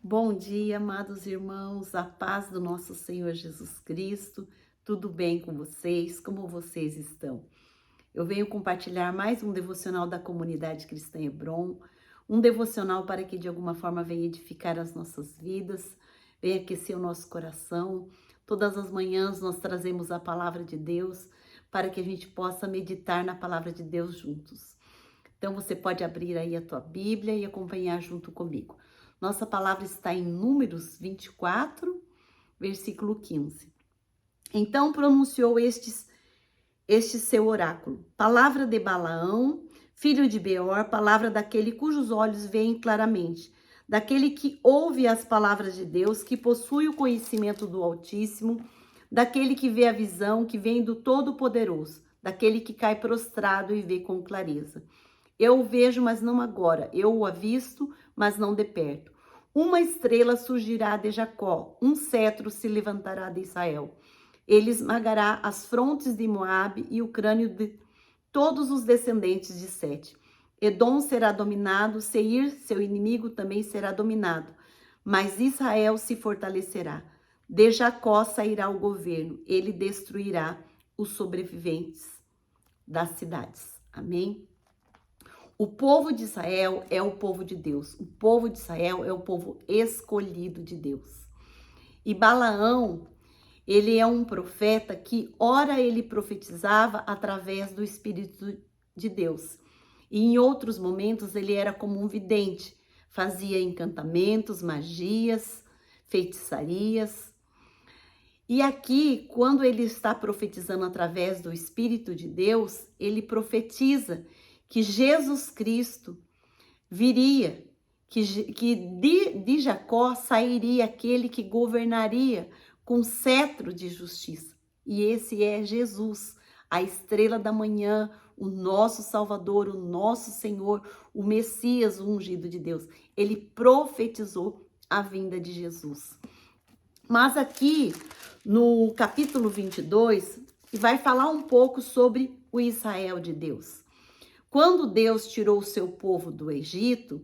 Bom dia, amados irmãos, a paz do nosso Senhor Jesus Cristo. Tudo bem com vocês? Como vocês estão? Eu venho compartilhar mais um devocional da comunidade cristã Hebron, um devocional para que de alguma forma venha edificar as nossas vidas, venha aquecer o nosso coração. Todas as manhãs nós trazemos a palavra de Deus para que a gente possa meditar na palavra de Deus juntos. Então você pode abrir aí a tua Bíblia e acompanhar junto comigo. Nossa palavra está em Números 24, versículo 15. Então pronunciou este seu oráculo. Palavra de Balaão, filho de Beor, palavra daquele cujos olhos veem claramente, daquele que ouve as palavras de Deus, que possui o conhecimento do Altíssimo, daquele que vê a visão, que vem do Todo-Poderoso, daquele que cai prostrado e vê com clareza. Eu o vejo, mas não agora. Eu o avisto, mas não de perto. Uma estrela surgirá de Jacó, um cetro se levantará de Israel. Ele esmagará as frontes de Moabe e o crânio de todos os descendentes de Sete. Edom será dominado, Seir, seu inimigo, também será dominado. Mas Israel se fortalecerá. De Jacó sairá o governo. Ele destruirá os sobreviventes das cidades. Amém? O povo de Israel é o povo de Deus. O povo de Israel é o povo escolhido de Deus. E Balaão, ele é um profeta que, ora, ele profetizava através do Espírito de Deus. E em outros momentos ele era como um vidente, fazia encantamentos, magias, feitiçarias. E aqui, quando ele está profetizando através do Espírito de Deus, ele profetiza que Jesus Cristo viria, que de Jacó sairia aquele que governaria com cetro de justiça. E esse é Jesus, a estrela da manhã, o nosso Salvador, o nosso Senhor, o Messias, o ungido de Deus. Ele profetizou a vinda de Jesus. Mas aqui, no capítulo 22, vai falar um pouco sobre o Israel de Deus. Quando Deus tirou o seu povo do Egito,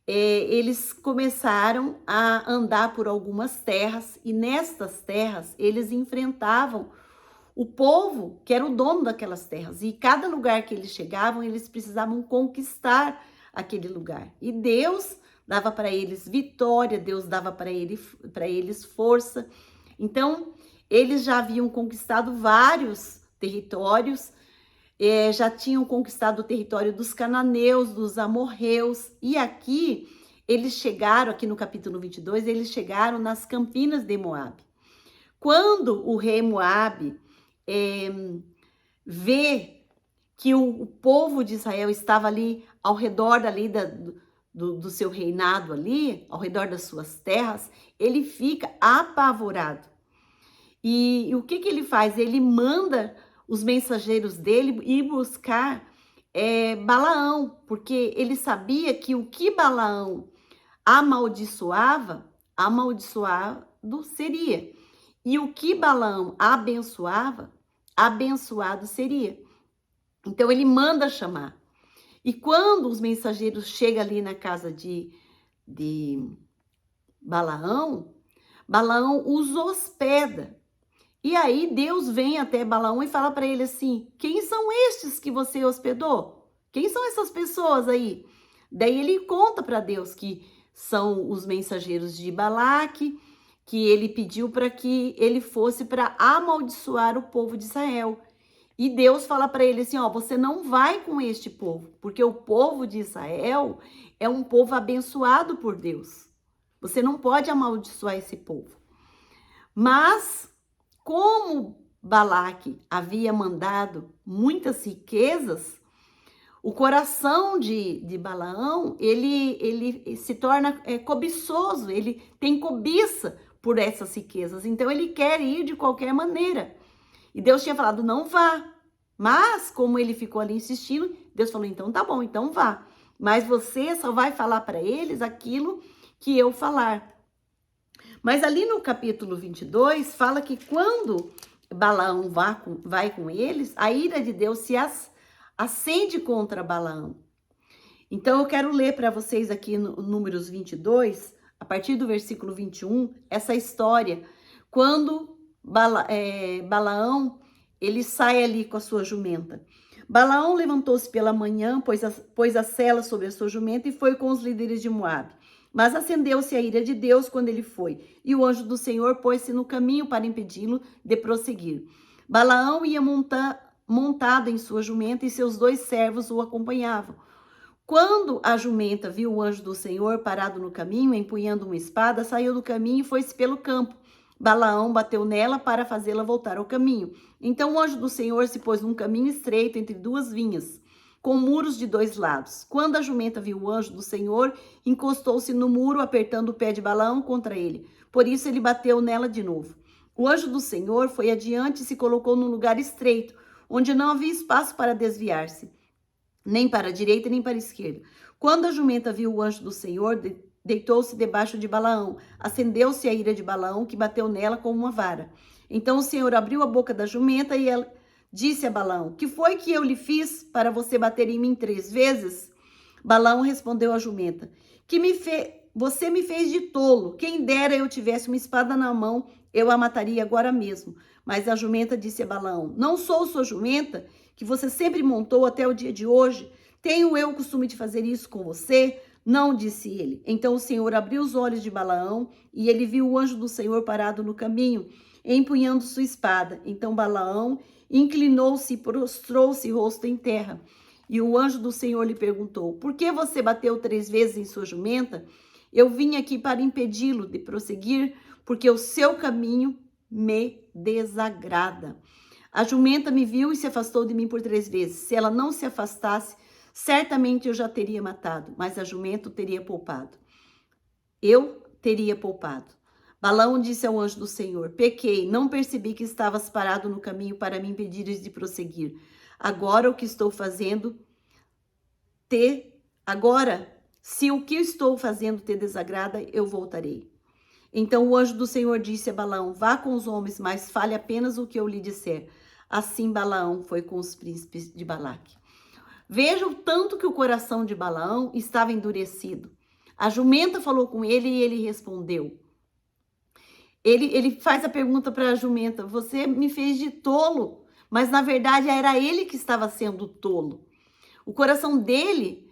eles começaram a andar por algumas terras e nestas terras eles enfrentavam o povo que era o dono daquelas terras. E cada lugar que eles chegavam, eles precisavam conquistar aquele lugar. E Deus dava para eles vitória, Deus dava para eles força. Então, eles já haviam conquistado vários territórios, já tinham conquistado o território dos cananeus, dos amorreus, e aqui eles chegaram, aqui no capítulo 22, eles chegaram nas campinas de Moabe. Quando o rei Moabe vê que o povo de Israel estava ali ao redor ali do seu reinado ali, ao redor das suas terras, ele fica apavorado. E o que ele faz? Ele manda os mensageiros dele ir buscar Balaão, porque ele sabia que o que Balaão amaldiçoava, amaldiçoado seria. E o que Balaão abençoava, abençoado seria. Então ele manda chamar. E quando os mensageiros chegam ali na casa de Balaão, Balaão os hospeda. E aí Deus vem até Balaão e fala para ele assim: quem são estes que você hospedou? Quem são essas pessoas aí? Daí ele conta para Deus que são os mensageiros de Balaque, que ele pediu para que ele fosse para amaldiçoar o povo de Israel. E Deus fala para ele assim: ó, você não vai com este povo, porque o povo de Israel é um povo abençoado por Deus. Você não pode amaldiçoar esse povo. Mas como Balaque havia mandado muitas riquezas, o coração de Balaão, ele se torna cobiçoso, ele tem cobiça por essas riquezas, então ele quer ir de qualquer maneira. E Deus tinha falado, não vá. Mas, como ele ficou ali insistindo, Deus falou, então tá bom, então vá. Mas você só vai falar para eles aquilo que eu falar. Mas ali no capítulo 22, fala que quando Balaão vai com eles, a ira de Deus se acende contra Balaão. Então, eu quero ler para vocês aqui no Números 22, a partir do versículo 21, essa história, quando Balaão, ele sai ali com a sua jumenta. Balaão levantou-se pela manhã, pôs a sela sobre a sua jumenta e foi com os líderes de Moabe. Mas acendeu-se a ira de Deus quando ele foi, e o anjo do Senhor pôs-se no caminho para impedi-lo de prosseguir. Balaão ia montado em sua jumenta e seus 2 servos o acompanhavam. Quando a jumenta viu o anjo do Senhor parado no caminho, empunhando uma espada, saiu do caminho e foi-se pelo campo. Balaão bateu nela para fazê-la voltar ao caminho. Então o anjo do Senhor se pôs num caminho estreito entre 2 vinhas, com muros de 2 lados. Quando a jumenta viu o anjo do Senhor, encostou-se no muro, apertando o pé de Balaão contra ele. Por isso ele bateu nela de novo. O anjo do Senhor foi adiante e se colocou num lugar estreito, onde não havia espaço para desviar-se, nem para a direita nem para a esquerda. Quando a jumenta viu o anjo do Senhor, deitou-se debaixo de Balaão. Acendeu-se a ira de Balaão, que bateu nela com uma vara. Então o Senhor abriu a boca da jumenta e ela disse a Balaão: que foi que eu lhe fiz para você bater em mim 3 vezes? Balaão respondeu à jumenta: você me fez de tolo. Quem dera eu tivesse uma espada na mão, eu a mataria agora mesmo. Mas a jumenta disse a Balaão: não sou sua jumenta, que você sempre montou até o dia de hoje? Tenho eu o costume de fazer isso com você? Não, disse ele. Então o Senhor abriu os olhos de Balaão e ele viu o anjo do Senhor parado no caminho, empunhando sua espada. Então Balaão inclinou-se e prostrou-se rosto em terra. E o anjo do Senhor lhe perguntou: por que você bateu 3 vezes em sua jumenta? Eu vim aqui para impedi-lo de prosseguir, porque o seu caminho me desagrada. A jumenta me viu e se afastou de mim por 3 vezes. Se ela não se afastasse, certamente eu já teria matado, mas a jumenta teria poupado. Eu teria poupado. Balaão disse ao anjo do Senhor: pequei, não percebi que estavas parado no caminho para me impedires de prosseguir. Agora o que estou fazendo se o que estou fazendo te desagrada, eu voltarei. Então o anjo do Senhor disse a Balaão: vá com os homens, mas fale apenas o que eu lhe disser. Assim Balaão foi com os príncipes de Balaque. Veja o tanto que o coração de Balaão estava endurecido. A jumenta falou com ele e ele respondeu. Ele faz a pergunta para a jumenta: você me fez de tolo, mas na verdade era ele que estava sendo tolo. O coração dele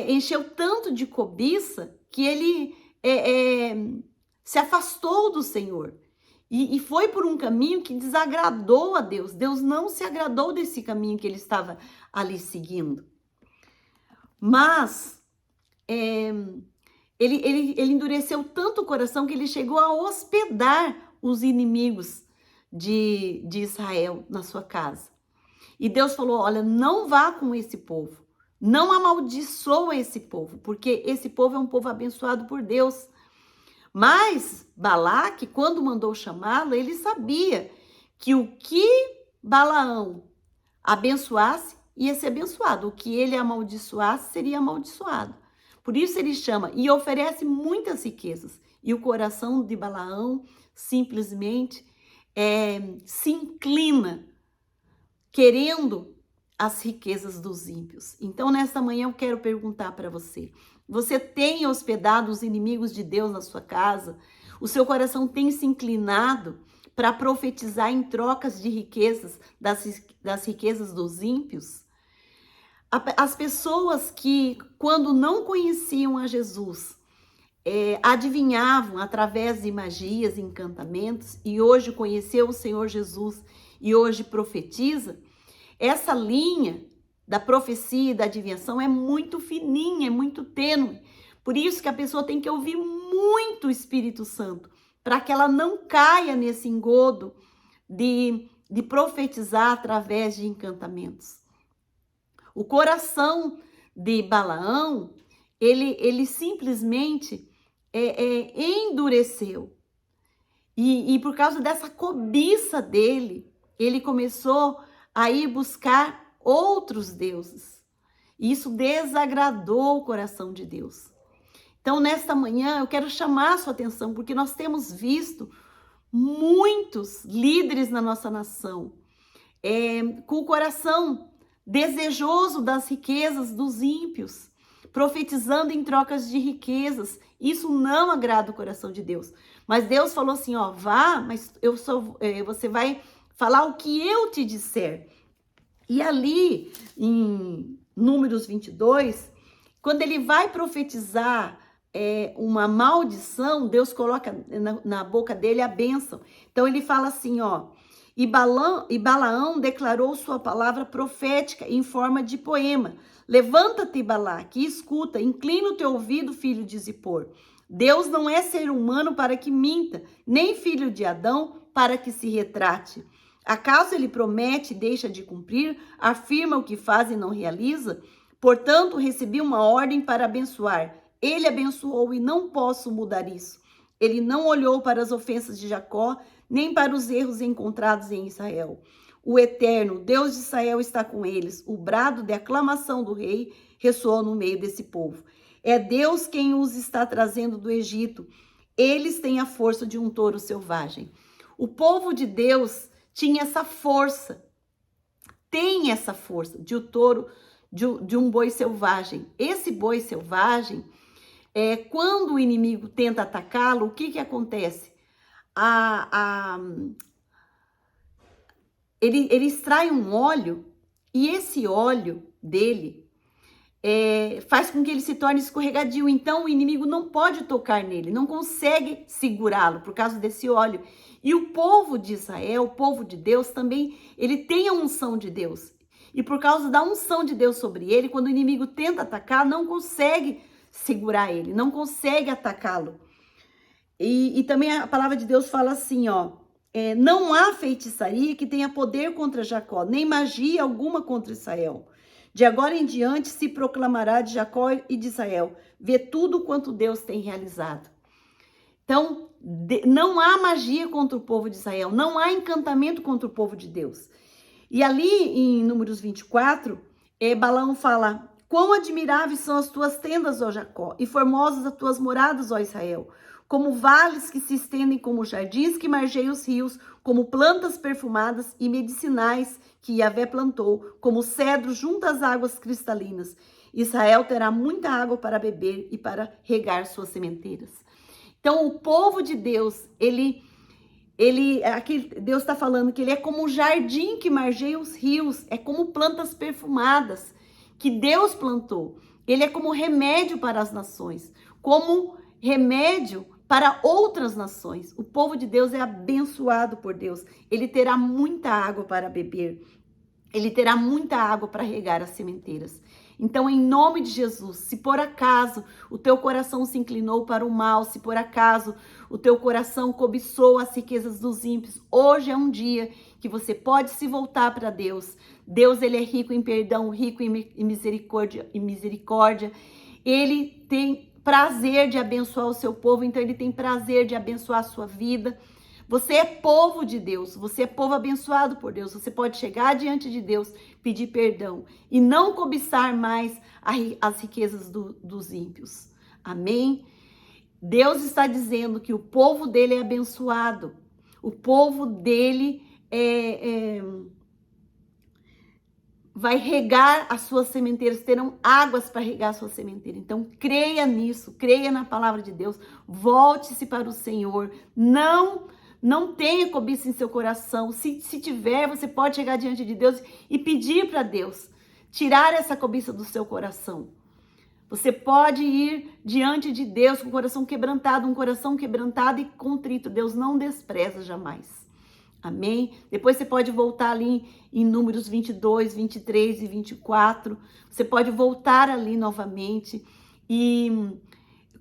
encheu tanto de cobiça que ele se afastou do Senhor e foi por um caminho que desagradou a Deus. Deus não se agradou desse caminho que ele estava ali seguindo. Mas ele endureceu tanto o coração que ele chegou a hospedar os inimigos de Israel na sua casa. E Deus falou: olha, não vá com esse povo, não amaldiçoa esse povo, porque esse povo é um povo abençoado por Deus. Mas Balaque, quando mandou chamá-lo, ele sabia que o que Balaão abençoasse ia ser abençoado, o que ele amaldiçoasse seria amaldiçoado. Por isso ele chama e oferece muitas riquezas. E o coração de Balaão simplesmente se inclina, querendo as riquezas dos ímpios. Então, nesta manhã, eu quero perguntar para você: você tem hospedado os inimigos de Deus na sua casa? O seu coração tem se inclinado para profetizar em trocas de riquezas, das riquezas dos ímpios? As pessoas que, quando não conheciam a Jesus, adivinhavam através de magias e encantamentos, e hoje conheceu o Senhor Jesus e hoje profetiza, essa linha da profecia e da adivinhação é muito fininha, é muito tênue. Por isso que a pessoa tem que ouvir muito o Espírito Santo, para que ela não caia nesse engodo de profetizar através de encantamentos. O coração de Balaão, ele simplesmente endureceu. E por causa dessa cobiça dele, ele começou a ir buscar outros deuses. E isso desagradou o coração de Deus. Então, nesta manhã, eu quero chamar a sua atenção, porque nós temos visto muitos líderes na nossa nação com o coração desejoso das riquezas dos ímpios, profetizando em trocas de riquezas. Isso não agrada o coração de Deus. Mas Deus falou assim, ó, vá, mas você vai falar o que eu te disser. E ali, em Números 22, quando ele vai profetizar uma maldição, Deus coloca na boca dele a bênção. Então ele fala assim, ó, e Balaão declarou sua palavra profética em forma de poema. Levanta-te, Balaque, e escuta, inclina o teu ouvido, filho de Zippor. Deus não é ser humano para que minta, nem filho de Adão para que se retrate. Acaso ele promete e deixa de cumprir, afirma o que faz e não realiza? Portanto, recebi uma ordem para abençoar. Ele abençoou e não posso mudar isso. Ele não olhou para as ofensas de Jacó, nem para os erros encontrados em Israel. O Eterno, Deus de Israel, está com eles. O brado de aclamação do rei ressoou no meio desse povo. É Deus quem os está trazendo do Egito. Eles têm a força de um touro selvagem. O povo de Deus tinha essa força, tem essa força de um touro, de um boi selvagem. Esse boi selvagem, quando o inimigo tenta atacá-lo, o que acontece? Ele extrai um óleo e esse óleo dele faz com que ele se torne escorregadio. Então o inimigo não pode tocar nele, não consegue segurá-lo por causa desse óleo. E o povo de Israel, o povo de Deus também, ele tem a unção de Deus. E por causa da unção de Deus sobre ele, quando o inimigo tenta atacar, não consegue segurar ele, não consegue atacá-lo. E também a palavra de Deus fala assim, ó, não há feitiçaria que tenha poder contra Jacó, nem magia alguma contra Israel. De agora em diante se proclamará de Jacó e de Israel. Vê tudo quanto Deus tem realizado. Então, não há magia contra o povo de Israel. Não há encantamento contra o povo de Deus. E ali em Números 24, Balaão fala, quão admiráveis são as tuas tendas, ó Jacó, e formosas as tuas moradas, ó Israel. Como vales que se estendem, como jardins que margeiam os rios, como plantas perfumadas e medicinais que Yahvé plantou, como cedro junto às águas cristalinas. Israel terá muita água para beber e para regar suas sementeiras. Então, o povo de Deus, aqui Deus está falando que ele é como um jardim que margeia os rios, é como plantas perfumadas que Deus plantou. Ele é como remédio para as nações, como remédio para outras nações. O povo de Deus é abençoado por Deus. Ele terá muita água para beber. Ele terá muita água para regar as sementeiras. Então, em nome de Jesus, se por acaso o teu coração se inclinou para o mal, se por acaso o teu coração cobiçou as riquezas dos ímpios, hoje é um dia que você pode se voltar para Deus. Deus, ele é rico em perdão, rico em misericórdia. Ele tem prazer de abençoar o seu povo, então ele tem prazer de abençoar a sua vida. Você é povo de Deus, você é povo abençoado por Deus. Você pode chegar diante de Deus, pedir perdão e não cobiçar mais as riquezas dos ímpios. Amém? Deus está dizendo que o povo dele é abençoado. O povo dele vai regar as suas sementeiras, terão águas para regar a sua sementeira. Então, creia nisso, creia na palavra de Deus, volte-se para o Senhor, não tenha cobiça em seu coração. Se tiver, você pode chegar diante de Deus e pedir para Deus tirar essa cobiça do seu coração. Você pode ir diante de Deus com o coração quebrantado, um coração quebrantado e contrito. Deus não despreza jamais. Amém? Depois você pode voltar ali em Números 22, 23 e 24. Você pode voltar ali novamente e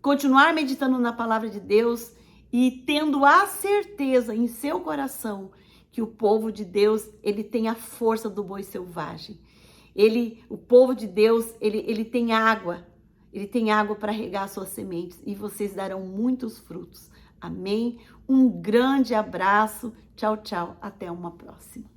continuar meditando na palavra de Deus e tendo a certeza em seu coração que o povo de Deus, ele tem a força do boi selvagem. O povo de Deus, ele tem água. Ele tem água para regar suas sementes e vocês darão muitos frutos. Amém? Um grande abraço. Tchau, tchau. Até uma próxima.